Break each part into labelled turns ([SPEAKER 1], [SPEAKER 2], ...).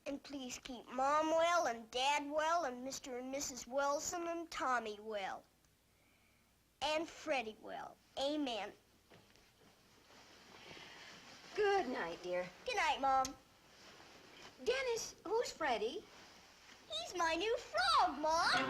[SPEAKER 1] And please keep Mom well and Dad well and Mr. and Mrs. Wilson and Tommy well. And Freddie well. Amen.
[SPEAKER 2] Good night, dear.
[SPEAKER 1] Good night, Mom.
[SPEAKER 2] Dennis, who's Freddie?
[SPEAKER 1] He's my new frog, Mom.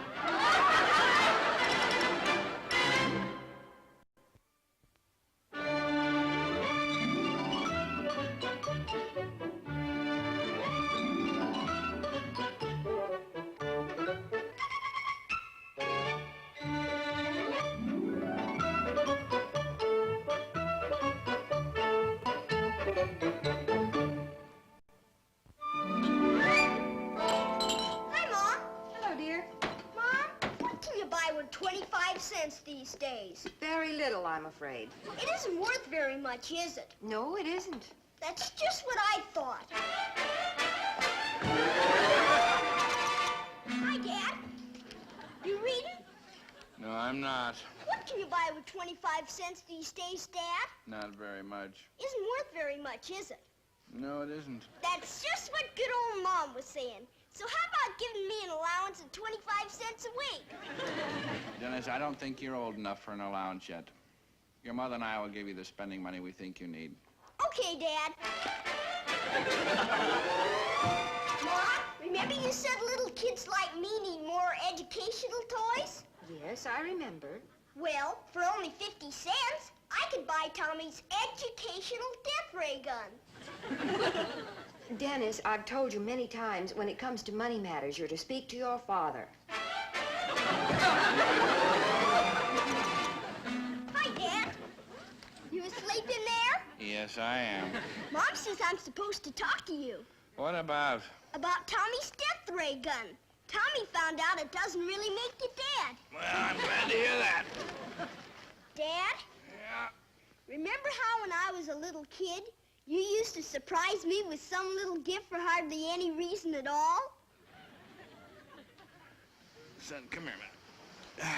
[SPEAKER 1] These days.
[SPEAKER 2] Very little, I'm afraid.
[SPEAKER 1] It isn't worth very much, is it?
[SPEAKER 2] No, it isn't.
[SPEAKER 1] That's just what I thought. Hi, Dad. You reading?
[SPEAKER 3] No, I'm not.
[SPEAKER 1] What can you buy with 25 cents these days, Dad?
[SPEAKER 3] Not very much.
[SPEAKER 1] Isn't worth very much, is it?
[SPEAKER 3] No, it isn't.
[SPEAKER 1] That's just what good old Mom was saying. So how about giving me an allowance of 25 cents a week?
[SPEAKER 3] Dennis, I don't think you're old enough for an allowance yet. Your mother and I will give you the spending money we think you need.
[SPEAKER 1] Okay, Dad. Mom, remember you said little kids like me need more educational toys?
[SPEAKER 2] Yes, I remember.
[SPEAKER 1] Well, for only 50 cents, I could buy Tommy's educational death ray gun.
[SPEAKER 2] Dennis, I've told you many times, when it comes to money matters, you're to speak to your father.
[SPEAKER 1] Hi, Dad. You asleep in there?
[SPEAKER 3] Yes, I am.
[SPEAKER 1] Mom says I'm supposed to talk to you.
[SPEAKER 3] What about?
[SPEAKER 1] About Tommy's death ray gun. Tommy found out it doesn't really make you dead.
[SPEAKER 3] Well, I'm glad to hear that.
[SPEAKER 1] Dad?
[SPEAKER 3] Yeah?
[SPEAKER 1] Remember how when I was a little kid, you used to surprise me with some little gift for hardly any reason at all?
[SPEAKER 3] Son, come here, man.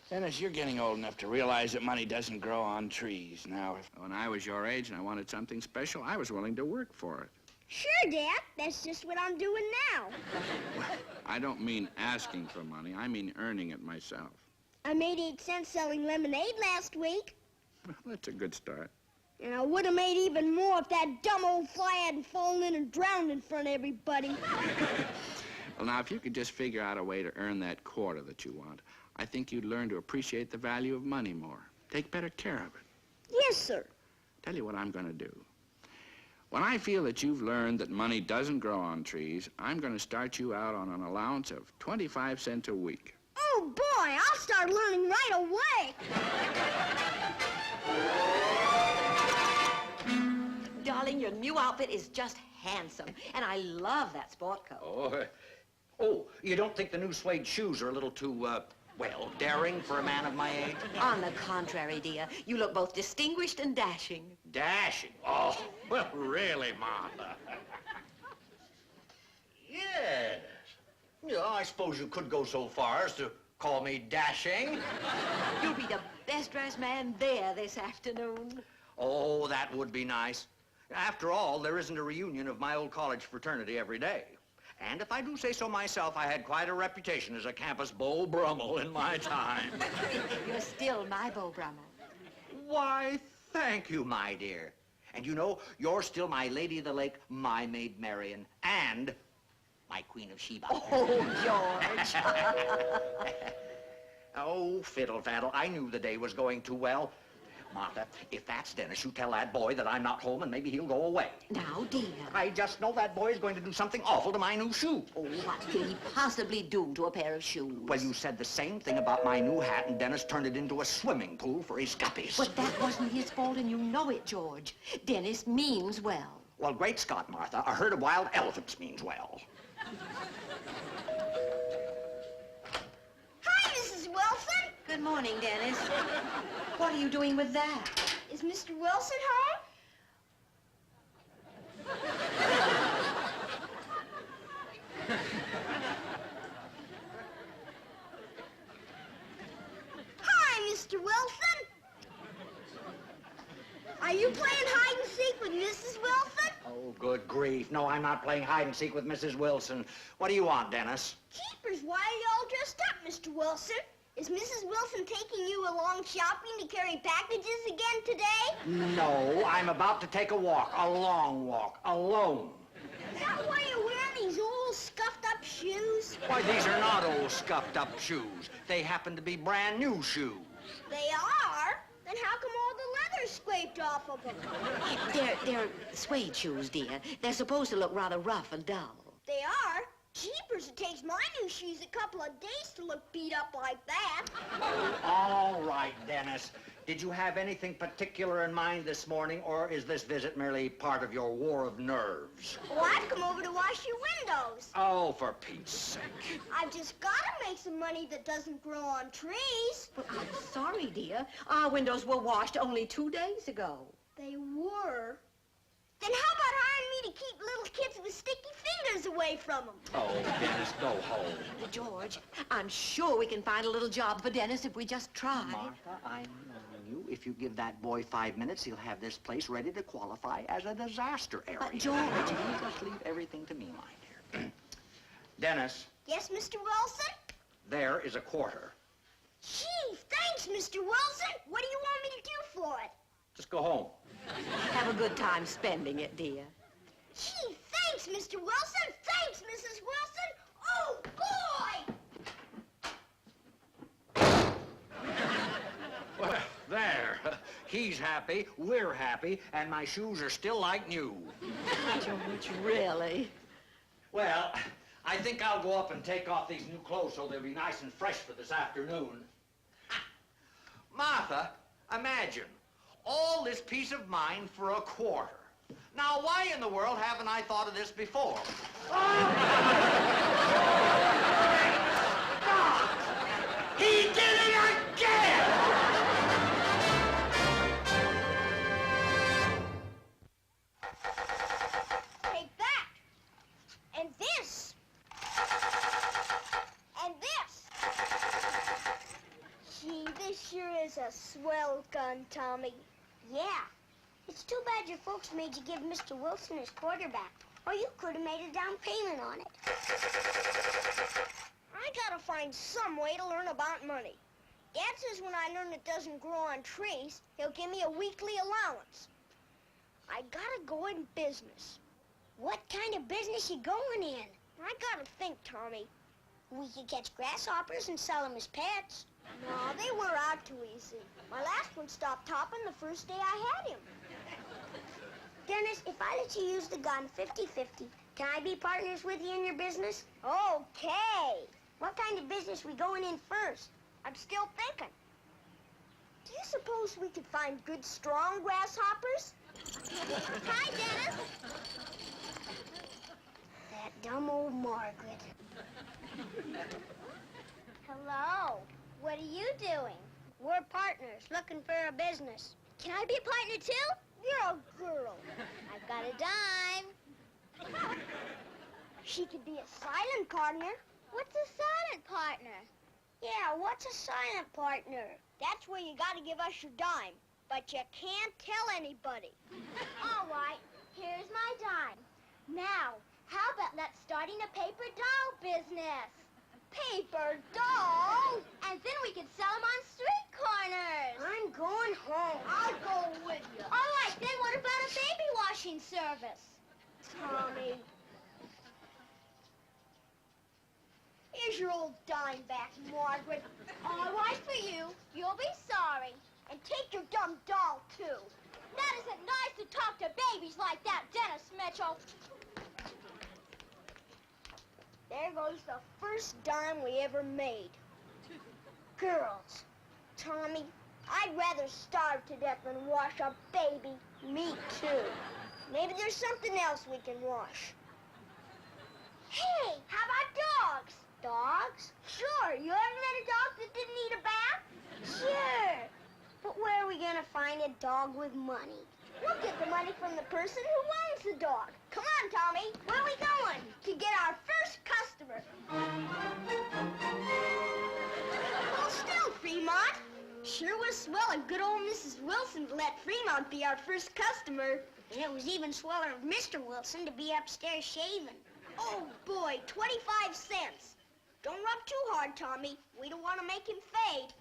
[SPEAKER 3] Dennis, you're getting old enough to realize that money doesn't grow on trees. Now, when I was your age and I wanted something special, I was willing to work for it.
[SPEAKER 1] Sure, Dad. That's just what I'm doing now.
[SPEAKER 3] Well, I don't mean asking for money. I mean earning it myself.
[SPEAKER 1] I made 8 cents selling lemonade last week.
[SPEAKER 3] Well, that's a good start.
[SPEAKER 1] And I would have made even more if that dumb old fly hadn't fallen in and drowned in front of everybody.
[SPEAKER 3] Well, now, if you could just figure out a way to earn that quarter that you want, I think you'd learn to appreciate the value of money more. Take better care of it.
[SPEAKER 1] Yes, sir.
[SPEAKER 3] Tell you what I'm going to do. When I feel that you've learned that money doesn't grow on trees, I'm going to start you out on an allowance of 25 cents a week.
[SPEAKER 1] Oh, boy, I'll start learning right away.
[SPEAKER 4] Darling, your new outfit is just handsome, and I love that sport coat.
[SPEAKER 5] Oh, you don't think the new suede shoes are a little too, well, daring for a man of my age?
[SPEAKER 4] On the contrary, dear, you look both distinguished and dashing.
[SPEAKER 5] Dashing? Oh, well, really, Martha. Yes. Yeah, I suppose you could go so far as to call me dashing.
[SPEAKER 4] You'll be the best-dressed man there this afternoon.
[SPEAKER 5] Oh, that would be nice. After all, there isn't a reunion of my old college fraternity every day. And if I do say so myself, I had quite a reputation as a campus Beau Brummel in my time.
[SPEAKER 4] You're still my Beau Brummel.
[SPEAKER 5] Why, thank you, my dear. And you know, you're still my Lady of the Lake, my Maid Marian, and my Queen of Sheba.
[SPEAKER 4] Oh, George.
[SPEAKER 5] Oh, fiddle-faddle, I knew the day was going too well. Martha, if that's Dennis, you tell that boy that I'm not home and maybe he'll go away.
[SPEAKER 4] Now, dear.
[SPEAKER 5] I just know that boy is going to do something awful to my new shoe.
[SPEAKER 4] Oh, what could he possibly do to a pair of shoes?
[SPEAKER 5] Well, you said the same thing about my new hat, and Dennis turned it into a swimming pool for his guppies.
[SPEAKER 4] But that wasn't his fault, and you know it, George. Dennis means well.
[SPEAKER 5] Well, great Scott, Martha. A herd of wild elephants means well.
[SPEAKER 1] Hi, Mrs. Wilson.
[SPEAKER 4] Good morning, Dennis. What are you doing with that?
[SPEAKER 1] Is Mr. Wilson home? Hi, Mr. Wilson. Are you playing hide and seek with Mrs. Wilson?
[SPEAKER 5] Oh, good good grief. No, I'm not playing hide and seek with Mrs. Wilson. What do you want, Dennis?
[SPEAKER 1] Jeepers, why are you all dressed up, Mr. Wilson? Is Mrs. Wilson taking you along shopping to carry packages again today?
[SPEAKER 5] No, I'm about to take a walk, a long walk, alone.
[SPEAKER 1] Is that why you're wearing these old scuffed-up shoes?
[SPEAKER 5] Why, these are not old scuffed-up shoes. They happen to be brand new shoes.
[SPEAKER 1] They are? Then how come all the leather's scraped off of them?
[SPEAKER 4] They're suede shoes, dear. They're supposed to look rather rough and dull.
[SPEAKER 1] They are? Jeepers, it takes my new shoes a couple of days to look beat up like that.
[SPEAKER 5] All right, Dennis. Did you have anything particular in mind this morning, or is this visit merely part of your war of nerves?
[SPEAKER 1] Well, I've come over to wash your windows.
[SPEAKER 5] Oh, for Pete's sake.
[SPEAKER 1] I've just got to make some money that doesn't grow on trees.
[SPEAKER 4] But I'm sorry, dear. Our windows were washed only 2 days ago.
[SPEAKER 1] They were? Then how about hiring me to keep little kids with sticky fingers away from them?
[SPEAKER 5] Oh, Dennis, go home.
[SPEAKER 4] George, I'm sure we can find a little job for Dennis if we just try.
[SPEAKER 5] Martha, I know you. If you give that boy 5 minutes, he'll have this place ready to qualify as a disaster area.
[SPEAKER 4] But, George...
[SPEAKER 5] You just leave everything to me, my dear. Dennis,
[SPEAKER 1] Yes, Mr. Wilson?
[SPEAKER 5] there is a quarter.
[SPEAKER 1] Gee, thanks, Mr. Wilson. What do you want me to do for it?
[SPEAKER 5] Just go home.
[SPEAKER 4] Have a good time spending it, dear.
[SPEAKER 1] Gee, thanks, Mr. Wilson. Thanks, Mrs. Wilson. Oh, boy!
[SPEAKER 5] Well, there. He's happy, we're happy, and my shoes are still like new.
[SPEAKER 4] George, really?
[SPEAKER 5] Well, I think I'll go up and take off these new clothes so they'll be nice and fresh for this afternoon. Martha, imagine, all this peace of mind for a quarter. Now, why in the world haven't I thought of this before? He did it again!
[SPEAKER 1] Take that. And this. And this. Gee, this sure is a swell gun, Tommy. Yeah. It's too bad your folks made you give Mr. Wilson his quarterback, or you could have made a down payment on it. I gotta find some way to learn about money. Dad says when I learn it doesn't grow on trees, he'll give me a weekly allowance. I gotta go in business. What kind of business you going in? I gotta think, Tommy. We could catch grasshoppers and sell them as pets. No, they wear out too easy. My last one stopped topping the first day I had him. Dennis, if I let you use the gun 50-50, can I be partners with you in your business? Okay. What kind of business we going in first? I'm still thinking. Do you suppose we could find good, strong grasshoppers? Hi, Dennis. That dumb old Margaret. Hello. What are you doing? We're partners looking for a business. Can I be a partner too? You're a girl. I've got a dime. She could be a silent partner. What's a silent partner? Yeah, what's a silent partner? That's where you gotta give us your dime. But you can't tell anybody.
[SPEAKER 6] All right, here's my dime. Now, how about let's starting a paper doll business?
[SPEAKER 1] Paper doll?
[SPEAKER 6] And then we could sell them on street corners.
[SPEAKER 1] I'm going home. I'll go with you.
[SPEAKER 6] All right, then what about a baby washing service?
[SPEAKER 1] Tommy. Here's your old dime back, Margaret.
[SPEAKER 6] All right for you. You'll be sorry.
[SPEAKER 1] And take your dumb doll, too.
[SPEAKER 6] That isn't nice to talk to babies like that, Dennis Mitchell.
[SPEAKER 1] There goes the first dime we ever made. Girls. Tommy, I'd rather starve to death than wash a baby. Me too. Maybe there's something else we can wash.
[SPEAKER 6] Hey, how about dogs?
[SPEAKER 1] Dogs? Sure. You ever met a dog that didn't need a bath? Sure. But where are we going to find a dog with money? We'll get the money from the person who owns the dog. Come on, Tommy. Where are we going? To get our first customer. Well, still, Fremont. Sure was swell and good old Mrs. Wilson to let Fremont be our first customer. And it was even sweller of Mr. Wilson to be upstairs shaving. Oh, boy, 25 cents. Don't rub too hard, Tommy. We don't want to make him fade.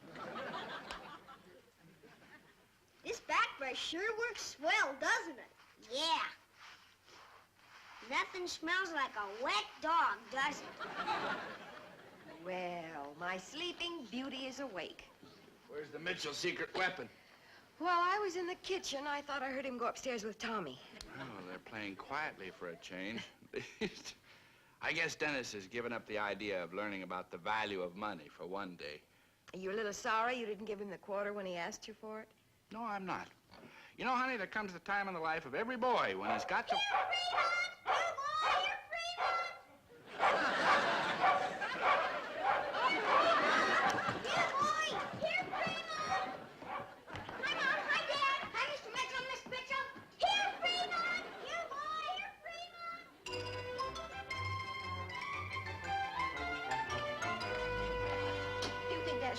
[SPEAKER 1] This back brush sure works swell, doesn't it? Yeah. Nothing smells like a wet dog, does it?
[SPEAKER 2] Well, my sleeping beauty is awake.
[SPEAKER 3] Where's the Mitchell secret weapon?
[SPEAKER 2] While I was in the kitchen, I thought I heard him go upstairs with Tommy.
[SPEAKER 3] Oh, they're playing quietly for a change. I guess Dennis has given up the idea of learning about the value of money for one day.
[SPEAKER 2] Are you a little sorry you didn't give him the quarter when he asked you for it?
[SPEAKER 3] No, I'm not. You know, honey, there comes a time in the life of every boy when he's got to...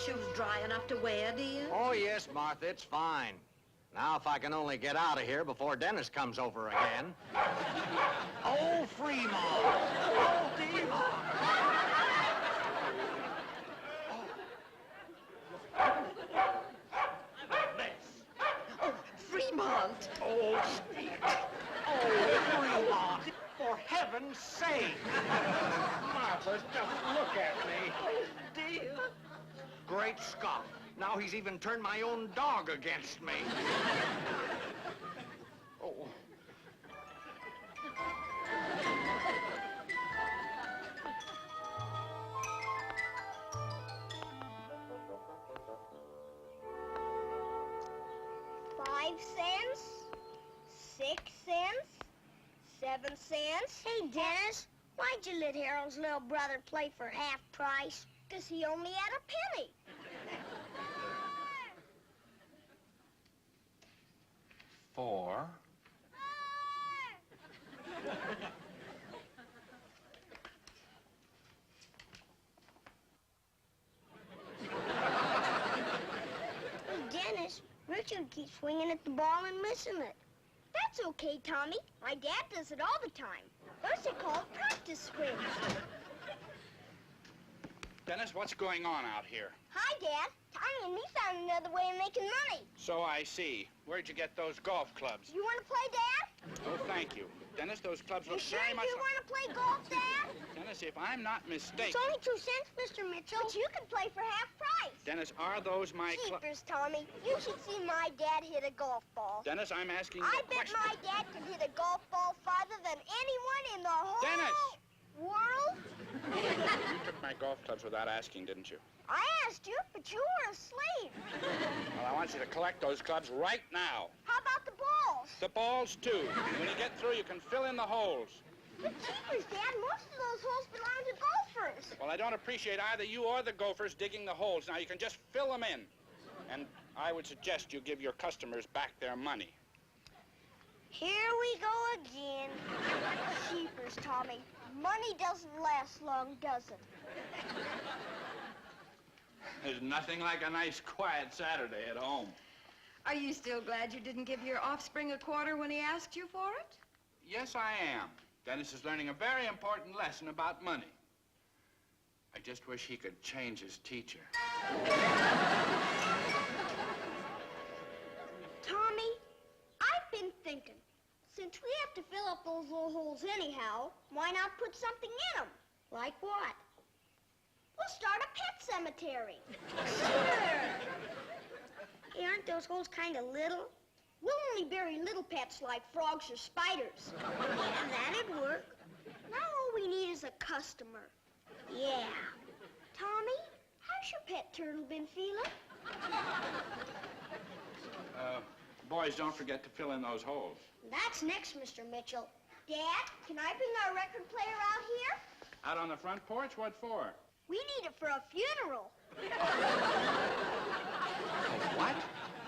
[SPEAKER 4] Shoes dry enough to wear, do you?
[SPEAKER 5] Oh, yes, Martha, it's fine. Now, if I can only get out of here before Dennis comes over again. Oh, Fremont! Oh, Demon!
[SPEAKER 4] Oh, Fremont!
[SPEAKER 5] Oh, speak! Oh, Fremont! For heaven's sake! Martha, just look at me.
[SPEAKER 4] Oh, dear.
[SPEAKER 5] Great Scott! Now he's even turned my own dog against me. Oh.
[SPEAKER 1] $5, 6 cents, 7 cents. Hey, Dennis, why'd you let Harold's little brother play for half price? Because he only had a penny.
[SPEAKER 3] $4.
[SPEAKER 1] Hey, Dennis, Richard keeps swinging at the ball and missing it. That's okay, Tommy. My dad does it all the time. Those are called practice swings.
[SPEAKER 3] Dennis, what's going on out here?
[SPEAKER 1] Hi, Dad. Tommy and me found another way of making money.
[SPEAKER 3] So I see. Where'd you get those golf clubs?
[SPEAKER 1] You want to play, Dad?
[SPEAKER 3] Oh, thank you. Dennis, those clubs
[SPEAKER 1] You
[SPEAKER 3] look
[SPEAKER 1] sure
[SPEAKER 3] very much...
[SPEAKER 1] you want to play golf, Dad?
[SPEAKER 3] Dennis, if I'm not mistaken...
[SPEAKER 1] It's only 2 cents, Mr. Mitchell. But you can play for half price.
[SPEAKER 3] Dennis, are those my clubs?
[SPEAKER 1] Jeepers, Tommy. You should see my dad hit a golf ball.
[SPEAKER 3] Dennis, I'm asking you
[SPEAKER 1] I
[SPEAKER 3] a
[SPEAKER 1] bet
[SPEAKER 3] question.
[SPEAKER 1] my dad can hit a golf ball farther than anyone in the whole
[SPEAKER 3] Dennis!
[SPEAKER 1] world.
[SPEAKER 3] You took my golf clubs without asking, didn't you?
[SPEAKER 1] I asked you, but you were asleep.
[SPEAKER 3] Well, I want you to collect those clubs right now.
[SPEAKER 1] How about the balls?
[SPEAKER 3] The balls, too. When you get through, you can fill in the holes.
[SPEAKER 1] But jeepers, Dad, most of those holes belong to golfers.
[SPEAKER 3] Well, I don't appreciate either you or the gophers digging the holes. Now, you can just fill them in. And I would suggest you give your customers back their money.
[SPEAKER 1] Here we go again. Jeepers, Tommy. Money doesn't last long, does it?
[SPEAKER 3] There's nothing like a nice, quiet Saturday at home.
[SPEAKER 2] Are you still glad you didn't give your offspring a quarter when he asked you for it?
[SPEAKER 3] Yes, I am. Dennis is learning a very important lesson about money. I just wish he could change his teacher.
[SPEAKER 1] Tommy, I've been thinking. Since we have to fill up those little holes anyhow, why not put something in them? Like what? We'll start a pet cemetery. Sure. Hey, aren't those holes kind of little? We'll only bury little pets like frogs or spiders. Yeah, that'd work. Now all we need is a customer. Yeah. Tommy, how's your pet turtle been feeling?
[SPEAKER 3] Boys, don't forget to fill in those holes.
[SPEAKER 1] That's next, Mr. Mitchell. Dad, can I bring our record player out here?
[SPEAKER 3] Out on the front porch? What for?
[SPEAKER 1] We need it for a funeral.
[SPEAKER 3] What?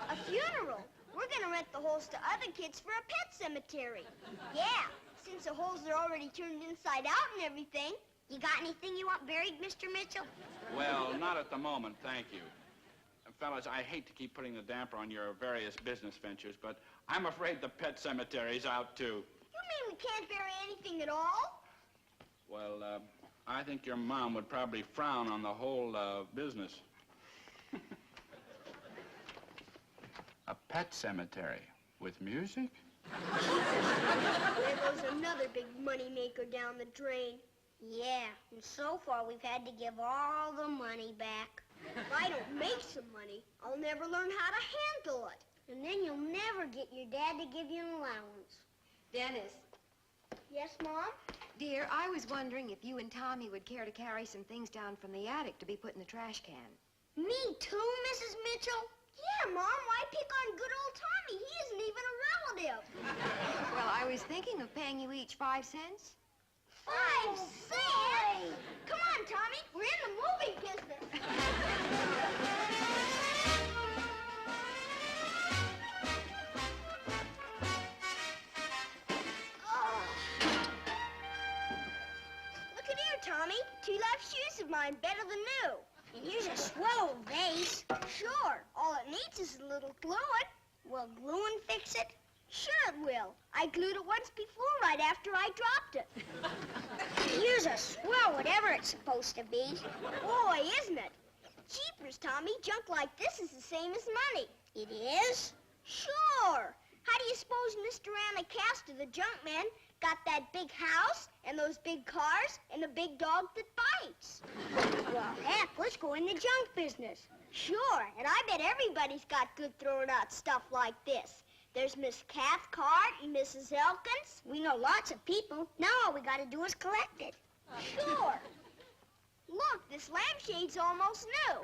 [SPEAKER 1] A funeral. We're gonna rent the holes to other kids for a pet cemetery. Yeah, since the holes are already turned inside out and everything. You got anything you want buried, Mr. Mitchell?
[SPEAKER 3] Well, not at the moment, thank you. fellas, I hate to keep putting the damper on your various business ventures, but I'm afraid the pet cemetery's out, too.
[SPEAKER 1] You mean we can't bury anything at all?
[SPEAKER 3] Well, I think your mom would probably frown on the whole business. A pet cemetery with music?
[SPEAKER 1] There goes another big money maker down the drain. Yeah, and so far we've had to give all the money back. If I don't make some money, I'll never learn how to handle it. And then you'll never get your dad to give you an allowance.
[SPEAKER 2] Dennis,
[SPEAKER 1] Yes, Mom?
[SPEAKER 2] dear, I was wondering if you and Tommy would care to carry some things down from the attic to be put in the trash can.
[SPEAKER 1] Me too, Mrs. Mitchell? Yeah, Mom, why pick on good old Tommy? He isn't even a relative.
[SPEAKER 2] Well, I was thinking of paying you each 5 cents.
[SPEAKER 1] 5 cents? Come on, Tommy, we're in the movie business. Look at here, Tommy. 2 left shoes of mine, better than new. And here's a swell vase. Sure, all it needs is a little gluing. Will gluing fix it? Sure it will. I glued it once before, right after I dropped it. Here's a swell, whatever it's supposed to be. Boy, isn't it? Jeepers, Tommy, junk like this is the same as money. It is? Sure. How do you suppose Mr. Anacasta, the junk man, got that big house and those big cars and a big dog that bites? Well, heck, let's go in the junk business. Sure, and I bet everybody's got good throwing out stuff like this. There's Miss Cathcart and Mrs. Elkins. We know lots of people. Now all we gotta do is collect it. Sure. Look, this lampshade's almost new.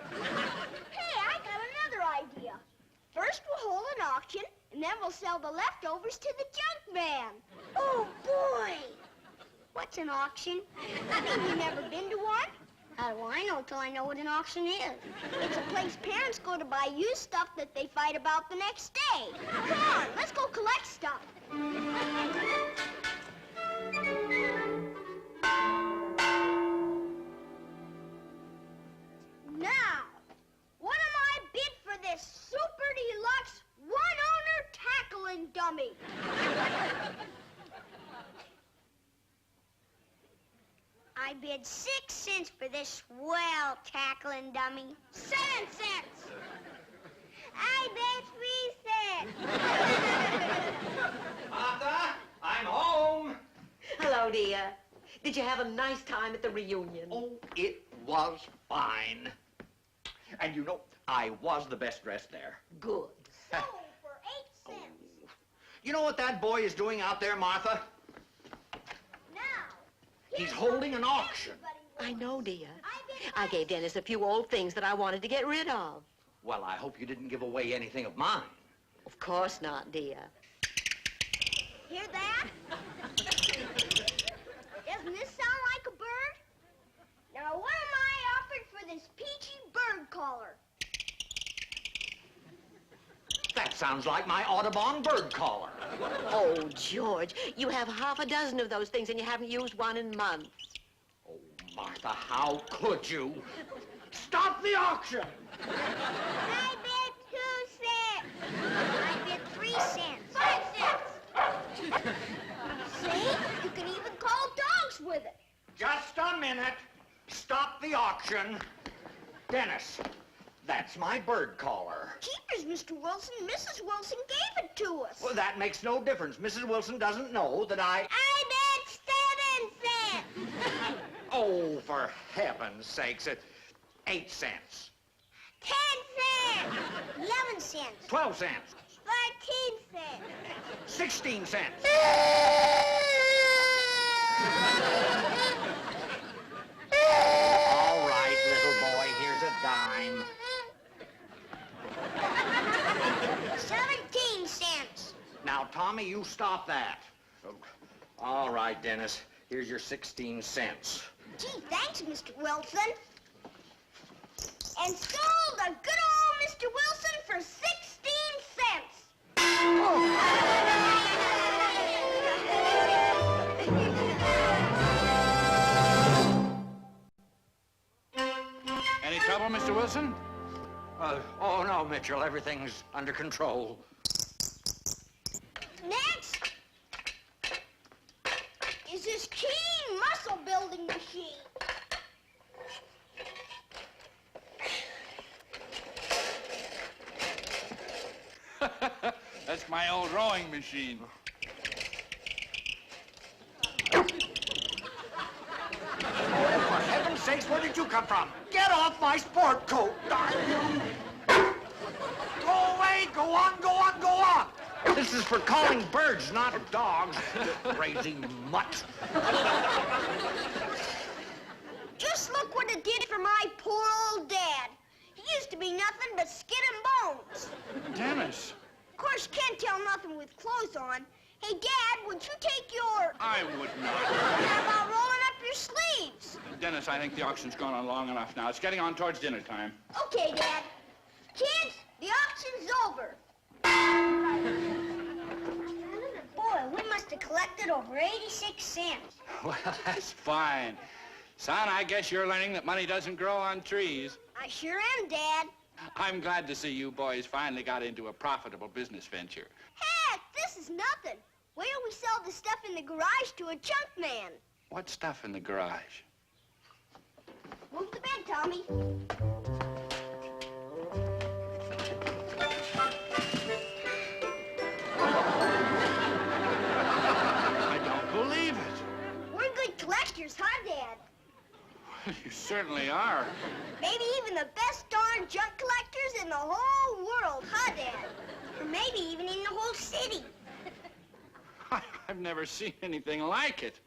[SPEAKER 1] Hey, I got another idea. First we'll hold an auction, and then we'll sell the leftovers to the junk man. Oh, boy! What's an auction? I mean, you never been to one? How do I know till I know what an auction is? It's a place parents go to buy used stuff that they fight about the next day. Come on, let's go collect stuff. Now, what am I bid for this super deluxe one-owner tackling dummy? I bid 6 cents for this swell tackling dummy. 7 cents. I bid 3 cents.
[SPEAKER 5] Martha, I'm home.
[SPEAKER 4] Hello, dear. Did you have a nice time at the reunion?
[SPEAKER 5] Oh, it was fine. And you know, I was the best dressed there.
[SPEAKER 4] Good.
[SPEAKER 1] So, for 8 cents.
[SPEAKER 5] You know what that boy is doing out there, Martha?
[SPEAKER 1] Now,
[SPEAKER 5] He's
[SPEAKER 1] here's
[SPEAKER 5] holding an
[SPEAKER 1] something
[SPEAKER 5] auction.
[SPEAKER 1] everybody
[SPEAKER 4] I know, dear.
[SPEAKER 1] bid
[SPEAKER 4] I gave Dennis a few old things that I wanted to get rid of.
[SPEAKER 5] Well, I hope you didn't give away anything of mine.
[SPEAKER 4] Of course not, dear.
[SPEAKER 1] Hear that? Doesn't this sound like a bird? Now, what am I offered for this peachy bird collar?
[SPEAKER 5] That sounds like my Audubon bird collar.
[SPEAKER 4] Oh, George, you have half a dozen of those things and you haven't used one in months.
[SPEAKER 5] Oh, Martha, how could you? Stop the auction!
[SPEAKER 1] I bid 2 cents. I bid 3 cents. 5 cents. See? You can even call dogs with it.
[SPEAKER 5] Just a minute. Stop the auction. Dennis, that's my bird collar.
[SPEAKER 1] Jeepers, Mr. Wilson. Mrs. Wilson gave it to us.
[SPEAKER 5] Well, that makes no difference. Mrs. Wilson doesn't know that I
[SPEAKER 1] bid 7 cents.
[SPEAKER 5] Oh, for heaven's sakes, it's 8 cents.
[SPEAKER 1] 10 cents. 11 cents.
[SPEAKER 5] 12 cents.
[SPEAKER 1] 13 cents.
[SPEAKER 5] 16 cents. All right, little boy, here's a dime.
[SPEAKER 1] 17 cents.
[SPEAKER 5] Now, Tommy, you stop that. All right, Dennis, here's your 16 cents.
[SPEAKER 1] Gee, thanks, Mr. Wilson. And sold a good old Mr. Wilson for 16 cents.
[SPEAKER 3] Any trouble, Mr. Wilson?
[SPEAKER 5] Oh, no, Mitchell. Everything's under control.
[SPEAKER 1] Next is this keen muscle building machine.
[SPEAKER 3] That's my old rowing machine.
[SPEAKER 5] For heaven's sakes, where did you come from? Get off my sport coat, darn you! Go away! Go on, go on, go on! This is for calling birds, not dogs, crazy mutt.
[SPEAKER 1] Just look what it did for my poor old dad. He used to be nothing but skin and bones.
[SPEAKER 3] Dennis.
[SPEAKER 1] Of course, you can't tell nothing with clothes on. Hey, Dad, would you take your...
[SPEAKER 3] I would not.
[SPEAKER 1] How about rolling up your sleeves?
[SPEAKER 3] Dennis, I think the auction's gone on long enough now. It's getting on towards dinner time.
[SPEAKER 1] Okay, Dad. Kids, the auction's over. Boy, we must have collected over 86 cents.
[SPEAKER 3] Well, that's fine. Son, I guess you're learning that money doesn't grow on trees.
[SPEAKER 1] I sure am, Dad.
[SPEAKER 3] I'm glad to see you boys finally got into a profitable business venture.
[SPEAKER 1] Heck, this is nothing. Wait till we sell the stuff in the garage to a junk man.
[SPEAKER 3] What stuff in the garage?
[SPEAKER 1] Move the bed, Tommy.
[SPEAKER 3] I don't believe it.
[SPEAKER 1] We're good collectors, huh, Dad?
[SPEAKER 3] You certainly are.
[SPEAKER 1] Maybe even the best darn junk collectors in the whole world, huh, Dad? Or maybe even in the whole city.
[SPEAKER 3] I've never seen anything like it.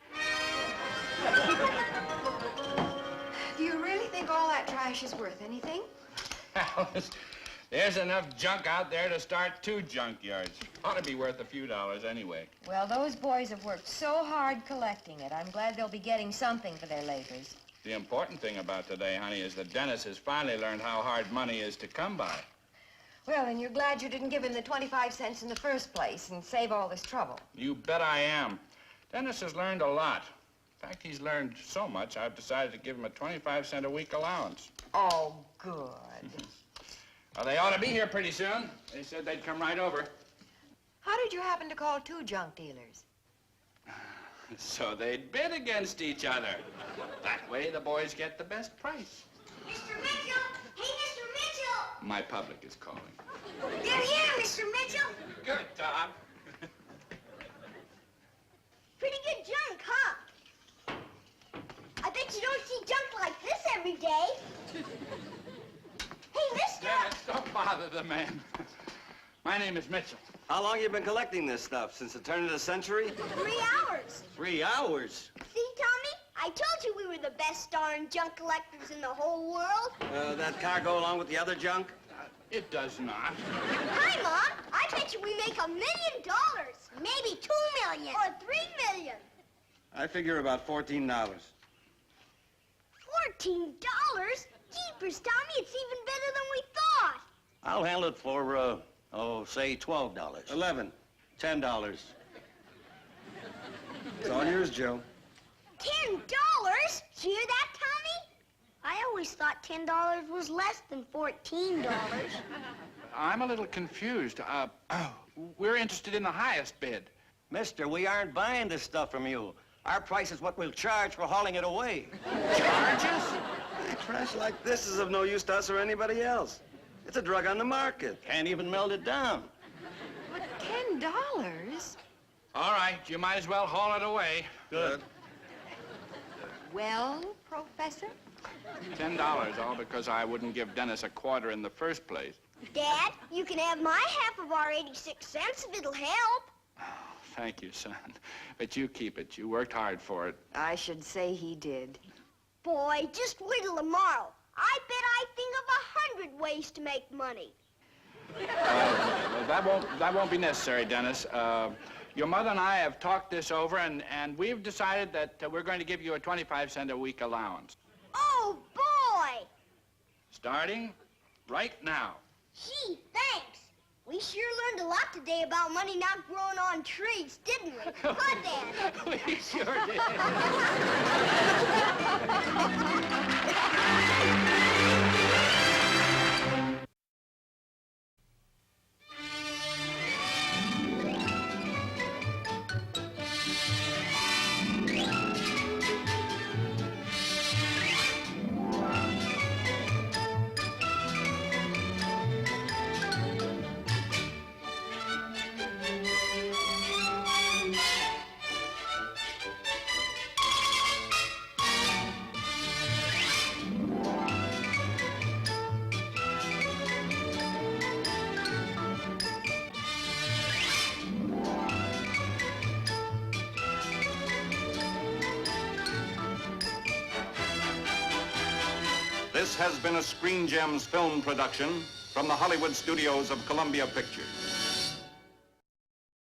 [SPEAKER 2] Do you really think all that trash is worth anything?
[SPEAKER 3] Alice, there's enough junk out there to start 2 junkyards. Ought to be worth a few dollars anyway.
[SPEAKER 2] Well, those boys have worked so hard collecting it. I'm glad they'll be getting something for their labors.
[SPEAKER 3] The important thing about today, honey, is that Dennis has finally learned how hard money is to come by.
[SPEAKER 2] Well, then you're glad you didn't give him the 25 cents in the first place and save all this trouble.
[SPEAKER 3] You bet I am. Dennis has learned a lot. In fact, he's learned so much, I've decided to give him a 25-cent a week allowance.
[SPEAKER 2] Oh, good.
[SPEAKER 3] Well, they ought to be here pretty soon. They said they'd come right over.
[SPEAKER 2] How did you happen to call 2 junk dealers?
[SPEAKER 3] So they'd bid against each other. That way, the boys get the best price.
[SPEAKER 1] Mr. Mitchell! Hey, Mr. Mitchell!
[SPEAKER 3] My public is calling.
[SPEAKER 1] They're here, Mr. Mitchell!
[SPEAKER 3] Good, Tom.
[SPEAKER 1] Pretty good junk, huh? I bet you don't see junk like this every day. Hey, mister!
[SPEAKER 3] Dennis, don't bother the man. My name is Mitchell.
[SPEAKER 7] How long you been collecting this stuff? Since the turn of the century?
[SPEAKER 1] 3 hours.
[SPEAKER 7] 3 hours?
[SPEAKER 1] See, Tommy? I told you we were the best darn junk collectors in the whole world.
[SPEAKER 7] That car go along with the other junk?
[SPEAKER 3] It does not.
[SPEAKER 1] Hi, Mom. I bet you we make $1 million. Maybe 2 million. Or 3 million.
[SPEAKER 7] I figure about $14.
[SPEAKER 1] $14? Jeepers, Tommy, it's even better than we thought.
[SPEAKER 5] I'll handle it for, say $12.
[SPEAKER 7] 11. $10. It's all yours, Joe.
[SPEAKER 1] $10? Did you hear that, Tommy? I always thought $10 was less than $14.
[SPEAKER 3] I'm a little confused. We're interested in the highest bid.
[SPEAKER 5] Mister, we aren't buying this stuff from you. Our price is what we'll charge for hauling it away.
[SPEAKER 3] Charges?
[SPEAKER 7] Trash like this is of no use to us or anybody else. It's a drug on the market.
[SPEAKER 5] Can't even melt it down.
[SPEAKER 2] But $10?
[SPEAKER 3] All right, you might as well haul it away.
[SPEAKER 7] Good.
[SPEAKER 2] Well, Professor?
[SPEAKER 3] $10, all because I wouldn't give Dennis a quarter in the first place.
[SPEAKER 1] Dad, you can have my half of our 86 cents if it'll help.
[SPEAKER 3] Thank you, son. But you keep it. You worked hard for it.
[SPEAKER 2] I should say he did.
[SPEAKER 1] Boy, just wait till tomorrow. I bet I think of 100 ways to make money.
[SPEAKER 3] That won't be necessary, Dennis. Your mother and I have talked this over, and we've decided that we're going to give you a 25-cent a week allowance.
[SPEAKER 1] Oh, boy!
[SPEAKER 3] Starting right now.
[SPEAKER 1] Gee, thanks. We sure learned a lot today about money not growing on trees, didn't we? Huh, Dad?
[SPEAKER 3] We sure did.
[SPEAKER 8] This has been a Screen Gems film production from the Hollywood studios of Columbia Pictures.